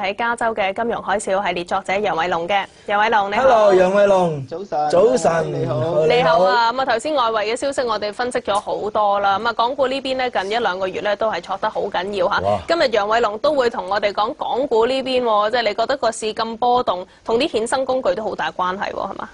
喺加州嘅金融海嘯系列作者楊偉龍嘅。楊偉龍你好。Hello， 楊偉龍，早晨。早晨，你好。你好啊，咁啊頭先外圍嘅消息我哋分析咗好多啦，咁啊港股呢邊咧近一兩個月咧都係挫得好緊要嚇。今日楊偉龍都會同我哋講港股呢邊喎，即係你覺得個市咁波動，同啲衍生工具都好大關係喎，係嘛？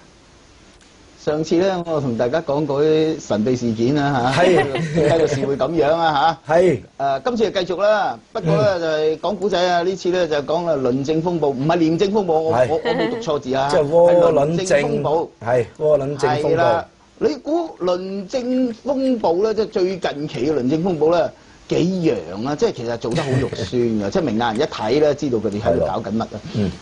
上次咧，我同大家講過啲神秘事件啦嚇，點解個市會咁樣啊嚇？係今次就繼續啦，不過咧就係講古仔啊，呢次咧就講啊輪證風暴，唔係廉政風暴，我冇讀錯字啊，即係窩輪證風暴，係窩輪證風暴。你估輪證風暴咧，即係最近期嘅輪證風暴咧幾揚啊？即係其實做得好肉酸嘅，即係明眼人一睇咧知道佢哋喺度搞緊乜啊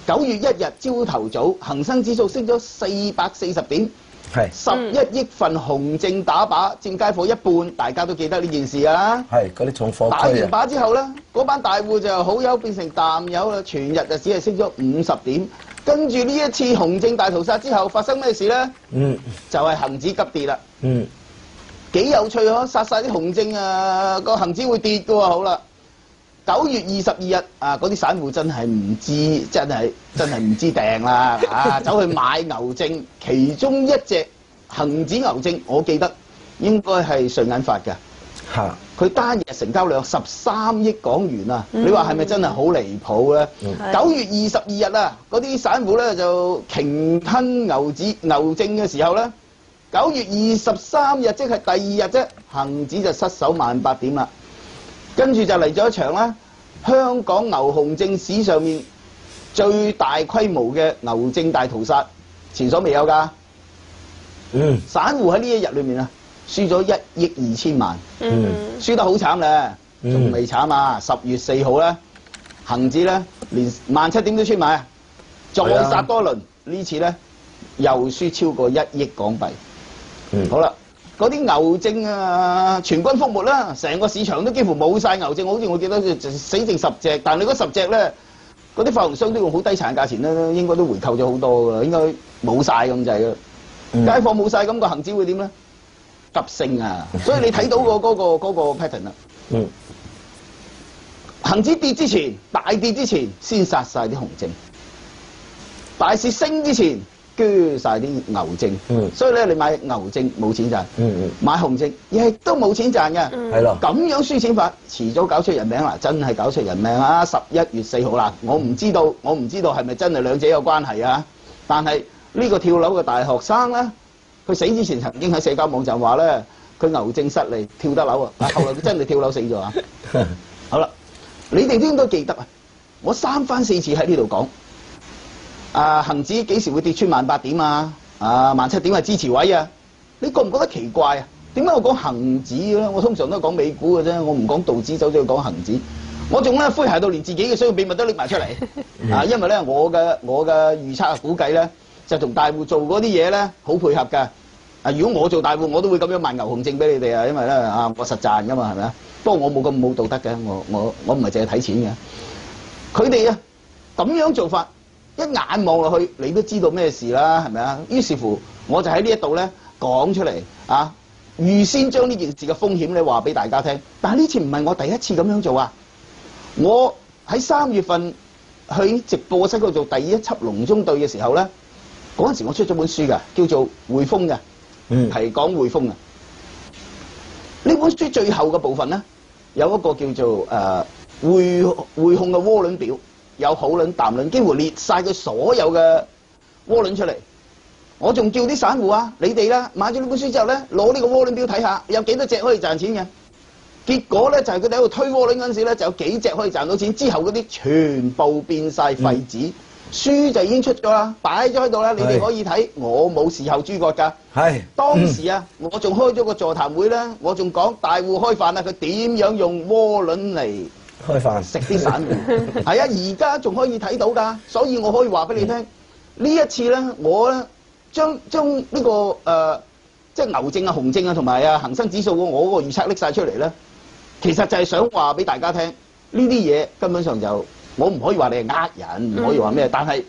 ！9月1日朝頭早，恒生指數升咗440點。11億份紅證打靶，佔街貨一半，大家都記得呢件事㗎啦。係嗰啲重貨區。打完靶之後咧，嗰班大戶就好友變成淡友啦，全日就只係升咗50點。跟住呢一次紅證大屠殺之後，發生咩事咧？就係恒指急跌啦。幾有趣呵！殺晒啲紅證啊，個恒指會跌㗎喎。好啦，9月22日啊，嗰啲散戶真係唔知，真係唔知掟啦啊！走去買牛證，其中一隻恒指牛證，我記得應該係瑞銀發嘅嚇。佢單日成交量13億港元啊！你話係咪真係好離譜咧？9月22日啊，嗰啲散戶咧就鯨吞牛證嘅時候咧，9月23日即係第2日啫，恒指就失守18000點啦。跟住就嚟咗一場啦，香港牛熊證史上面最大規模嘅牛證大屠殺，前所未有㗎。散戶喺呢一日裏面啊，輸咗1億2千萬，輸得好慘咧，仲未慘啊！10月4號咧，恒指咧連17000點都穿埋啊，再殺多輪，呢次咧又輸超過1億港幣。好啦。嗰啲牛證啊，全軍覆沒啦！成個市場都幾乎冇晒牛證，好似我記得死剩10隻，但係你嗰10隻咧，嗰啲發行商都用好低殘價錢咧，應該都回購咗好多㗎，應該冇晒咁滯㗎。街貨冇晒咁個恒指會點咧？急升啊！所以你睇到嗰個 pattern 啦。恒指跌之前，大跌之前先殺晒啲紅證，大市升之前鋸晒啲牛證，所以咧你買牛證冇錢賺，買紅證亦都冇錢賺嘅，係咯。咁樣輸錢法，遲早搞出人命啦！真係搞出人命啊！11月4號啦，我唔知道係咪真係兩者有關係啊？但係呢個跳樓嘅大學生咧，佢死之前曾經喺社交網站話咧，佢牛證失利跳得樓啊！後來佢真係跳樓死咗啊！好啦，你哋都應該記得啊！我3番4次喺呢度講。恒指幾時會跌穿18000點啊？17000點係支持位啊！你覺唔覺得奇怪啊？點解我講恒指嘅咧？我通常都係講美股嘅啫，我唔講道指，走咗去講恒指。我仲咧詼諧到連自己嘅商業秘密都拎埋出嚟因為咧我嘅預測估計咧就同大戶做嗰啲嘢咧好配合㗎。如果我做大戶，我都會咁樣賣牛熊證俾你哋啊，因為咧我實賺㗎嘛，係咪啊？不過我冇咁冇道德嘅，我唔係淨係睇錢嘅。佢哋啊咁樣做法。一眼望落去，你都知道咩事啦，係咪啊？於是乎，我就喺呢一度咧講出嚟啊，預先將呢件事嘅風險咧話俾大家聽。但係呢次唔係我第一次咁樣做啊！我喺3月份去直播室嗰度做第一輯龍中對嘅時候咧，嗰陣時我出咗本書㗎，叫做匯豐嘅，係講匯豐嘅。呢本書最後嘅部分咧，有一個叫做匯控嘅窩輪表。有好輪淡輪，幾乎列晒佢所有嘅窩輪出嚟。我仲叫啲散戶啊，你哋啦買咗呢本書之後咧，攞呢個窩輪表睇下，有幾多隻可以賺錢嘅。結果咧就係佢哋喺度推窩輪嗰陣時咧，就有幾隻可以賺到錢。之後嗰啲全部變晒廢紙，書就已經出咗啦，擺咗喺度啦，你哋可以睇。我冇事後諸葛㗎。係當時啊，我仲開咗個座談會咧，我仲講大戶開飯啊，佢點樣用窩輪嚟開飯食啲散戶係啊，而家仲可以睇到㗎，所以我可以話俾你聽，呢一次咧，我咧將呢個即係牛證啊、熊證啊同埋恒生指數我嗰個預測拎晒出嚟咧，其實就係想話俾大家聽，呢啲嘢根本上就我唔可以話你係人，唔可以話咩，但係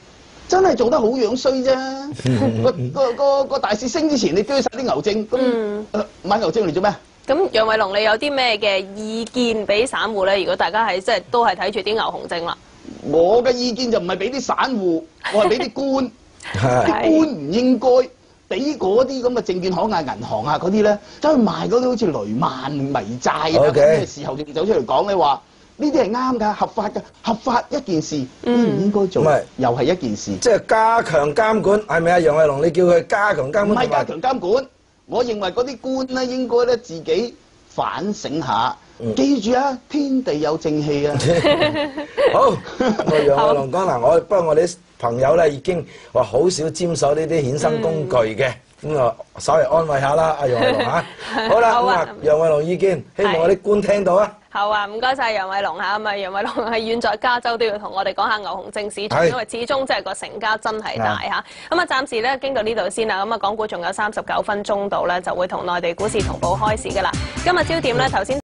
真係做得好樣衰啫。個大市升之前，你追晒啲牛證，咁買牛證嚟做咩？咁楊偉龍，你有啲咩嘅意見俾散戶咧？如果大家係即係都係睇住啲牛熊證啦，我嘅意見就唔係俾啲散戶，我係俾啲官，啲官唔應該俾嗰啲咁嘅證券行啊、銀行啊嗰啲咧，走去賣嗰啲好似雷曼迷債啊咁嘅時候，仲走出嚟講咧話。呢啲係啱㗎，合法㗎，合法一件事，應唔應該做？又係一件事。即係加強監管，係咪啊？楊偉龍，你叫佢加強監管？唔係加強監管，我認為嗰啲官咧應該咧自己反省下。記住啊，天地有正氣啊！好，楊偉龍講嗱，不過我哋啲朋友咧已經話好少沾手呢啲衍生工具嘅。咁啊，稍微安慰下啦，阿楊偉龍嚇。好啦，咁啊，楊偉龍意見，希望我啲官聽到啊。好啊，唔該晒楊偉龍嚇。咁啊，楊偉龍係遠在加州都要同我哋講下牛熊證市場，因為始終即係個成交真係大嚇。咁啊，暫時咧經到呢度先啦。咁啊，港股仲有39分鐘到咧，就會同內地股市同步開市㗎啦。今日焦點咧頭先。